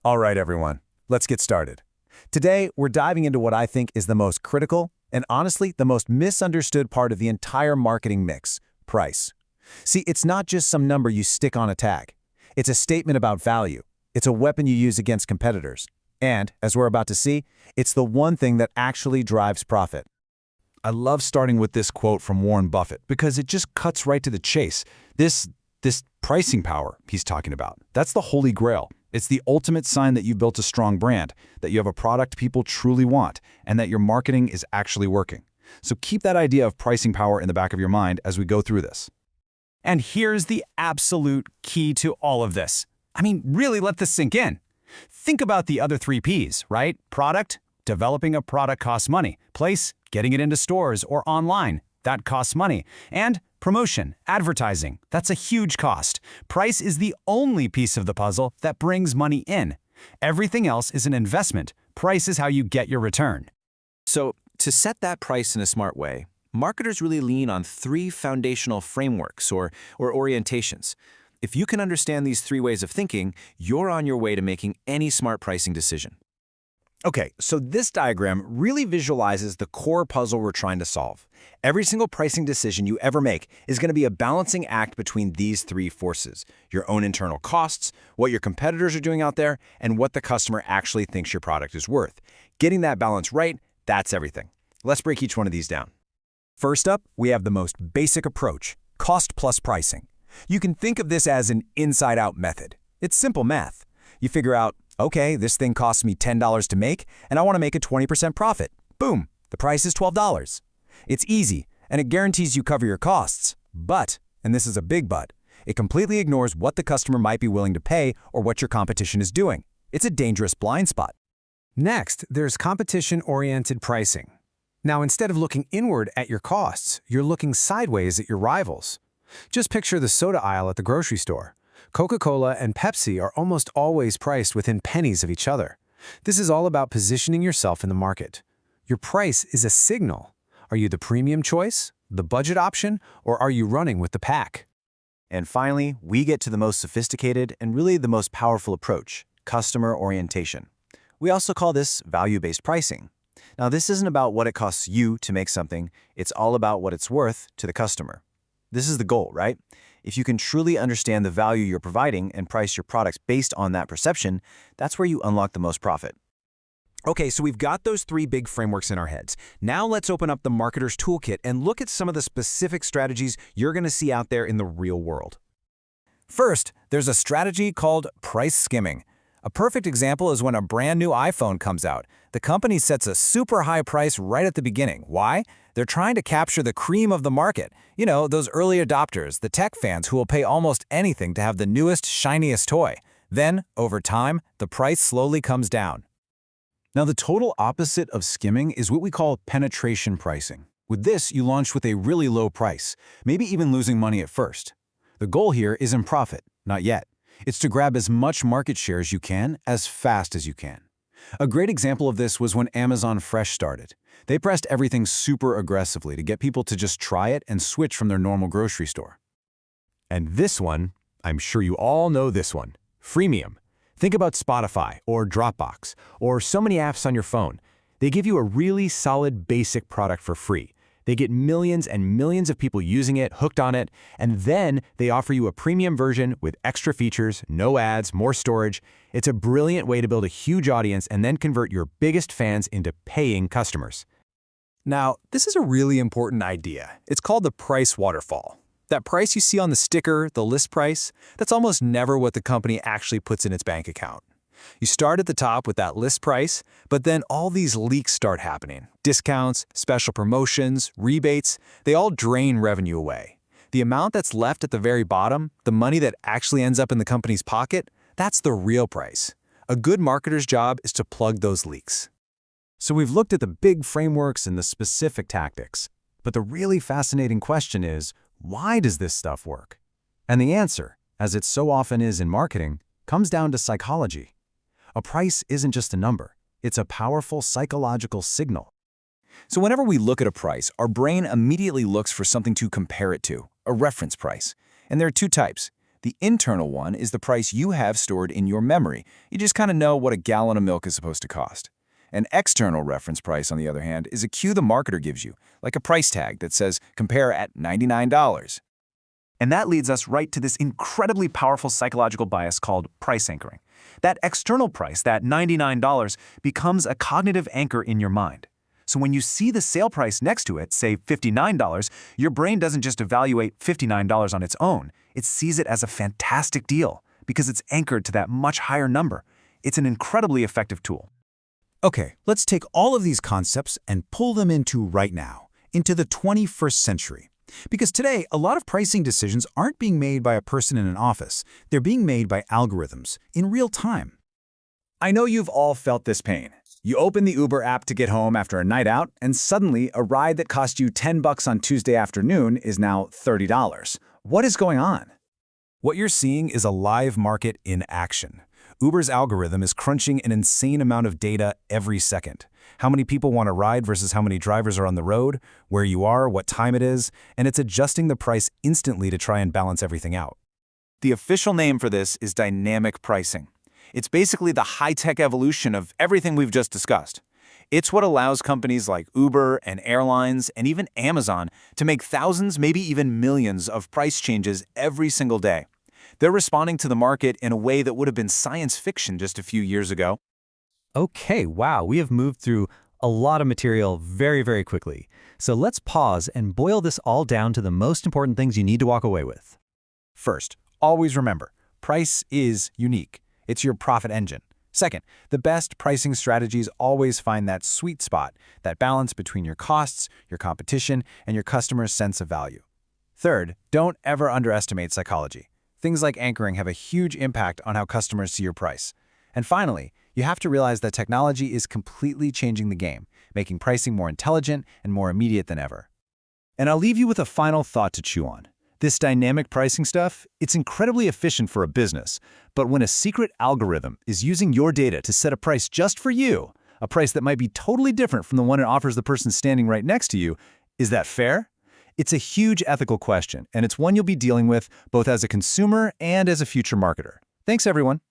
All right, everyone, let's get started. Today, we're diving into what I think is the most critical and honestly the most misunderstood part of the entire marketing mix, price. See, it's not just some number you stick on a tag. It's a statement about value. It's a weapon you use against competitors. And, as we're about to see, it's the one thing that actually drives profit. I love starting with this quote from Warren Buffett because it just cuts right to the chase. This pricing power he's talking about, that's the holy grail. It's the ultimate sign that you've built a strong brand, that you have a product people truly want, and that your marketing is actually working. So keep that idea of pricing power in the back of your mind as we go through this. And here's the absolute key to all of this. I mean, really let this sink in. Think about the other three Ps, right? Product, developing a product costs money. Place, getting it into stores or online, that costs money. And promotion, advertising, that's a huge cost. Price is the only piece of the puzzle that brings money in. Everything else is an investment. Price is how you get your return. So, to set that price in a smart way, marketers really lean on three foundational frameworks or orientations. If you can understand these three ways of thinking, you're on your way to making any smart pricing decision. Okay, so this diagram really visualizes the core puzzle we're trying to solve. Every single pricing decision you ever make is going to be a balancing act between these three forces: your own internal costs, what your competitors are doing out there, and what the customer actually thinks your product is worth. Getting that balance right, that's everything. Let's break each one of these down. First up, we have the most basic approach, cost plus pricing. You can think of this as an inside-out method. It's simple math. You figure out, okay, this thing costs me $10 to make, and I want to make a 20% profit. Boom, the price is $12. It's easy, and it guarantees you cover your costs. But, and this is a big but, it completely ignores what the customer might be willing to pay or what your competition is doing. It's a dangerous blind spot. Next, there's competition-oriented pricing. Now, instead of looking inward at your costs, you're looking sideways at your rivals. Just picture the soda aisle at the grocery store. Coca-Cola and Pepsi are almost always priced within pennies of each other. This is all about positioning yourself in the market. Your price is a signal. Are you the premium choice, the budget option, or are you running with the pack? And finally, we get to the most sophisticated and really the most powerful approach, customer orientation. We also call this value-based pricing. Now, this isn't about what it costs you to make something, it's all about what it's worth to the customer. This is the goal, right? If you can truly understand the value you're providing and price your products based on that perception, that's where you unlock the most profit. Okay, so we've got those three big frameworks in our heads. Now let's open up the marketer's toolkit and look at some of the specific strategies you're going to see out there in the real world. First, there's a strategy called price skimming. A perfect example is when a brand new iPhone comes out. The company sets a super high price right at the beginning. Why? They're trying to capture the cream of the market. You know, those early adopters, the tech fans who will pay almost anything to have the newest, shiniest toy. Then, over time, the price slowly comes down. Now, the total opposite of skimming is what we call penetration pricing. With this, you launch with a really low price, maybe even losing money at first. The goal here isn't profit, not yet. It's to grab as much market share as you can, as fast as you can. A great example of this was when Amazon Fresh started. They pressed everything super aggressively to get people to just try it and switch from their normal grocery store. And this one, I'm sure you all know this one, freemium. Think about Spotify or Dropbox or so many apps on your phone. They give you a really solid basic product for free. They get millions and millions of people using it, hooked on it, and then they offer you a premium version with extra features, no ads, more storage. It's a brilliant way to build a huge audience and then convert your biggest fans into paying customers. Now, this is a really important idea. It's called the price waterfall. That price you see on the sticker, the list price, that's almost never what the company actually puts in its bank account. You start at the top with that list price, but then all these leaks start happening. Discounts, special promotions, rebates, they all drain revenue away. The amount that's left at the very bottom, the money that actually ends up in the company's pocket, that's the real price. A good marketer's job is to plug those leaks. So we've looked at the big frameworks and the specific tactics. But the really fascinating question is, why does this stuff work? And the answer, as it so often is in marketing, comes down to psychology. A price isn't just a number. It's a powerful psychological signal. So whenever we look at a price, our brain immediately looks for something to compare it to, a reference price. And there are two types, The internal one is the price you have stored in your memory. You just kind of know what a gallon of milk is supposed to cost. An external reference price, on the other hand, is a cue the marketer gives you, like a price tag that says, compare at $99. And that leads us right to this incredibly powerful psychological bias called price anchoring. That external price, that $99, becomes a cognitive anchor in your mind. So when you see the sale price next to it, say $59, your brain doesn't just evaluate $59 on its own. It sees it as a fantastic deal because it's anchored to that much higher number. It's an incredibly effective tool. Okay, let's take all of these concepts and pull them into right now, into the 21st century. Because today, a lot of pricing decisions aren't being made by a person in an office. They're being made by algorithms in real time. I know you've all felt this pain. You open the Uber app to get home after a night out, and suddenly a ride that cost you $10 on Tuesday afternoon is now $30. What is going on? What you're seeing is a live market in action. Uber's algorithm is crunching an insane amount of data every second. How many people want a ride versus how many drivers are on the road, where you are, what time it is, and it's adjusting the price instantly to try and balance everything out. The official name for this is dynamic pricing. It's basically the high-tech evolution of everything we've just discussed. It's what allows companies like Uber and airlines and even Amazon to make thousands, maybe even millions of price changes every single day. They're responding to the market in a way that would have been science fiction just a few years ago. Okay, wow, we have moved through a lot of material very, very quickly. So let's pause and boil this all down to the most important things you need to walk away with. First, always remember, price is unique. It's your profit engine. Second, the best pricing strategies always find that sweet spot, that balance between your costs, your competition, and your customer's sense of value. Third, don't ever underestimate psychology. Things like anchoring have a huge impact on how customers see your price. And finally, you have to realize that technology is completely changing the game, making pricing more intelligent and more immediate than ever. And I'll leave you with a final thought to chew on. This dynamic pricing stuff, it's incredibly efficient for a business, but when a secret algorithm is using your data to set a price just for you, a price that might be totally different from the one it offers the person standing right next to you, is that fair? It's a huge ethical question, and it's one you'll be dealing with both as a consumer and as a future marketer. Thanks, everyone.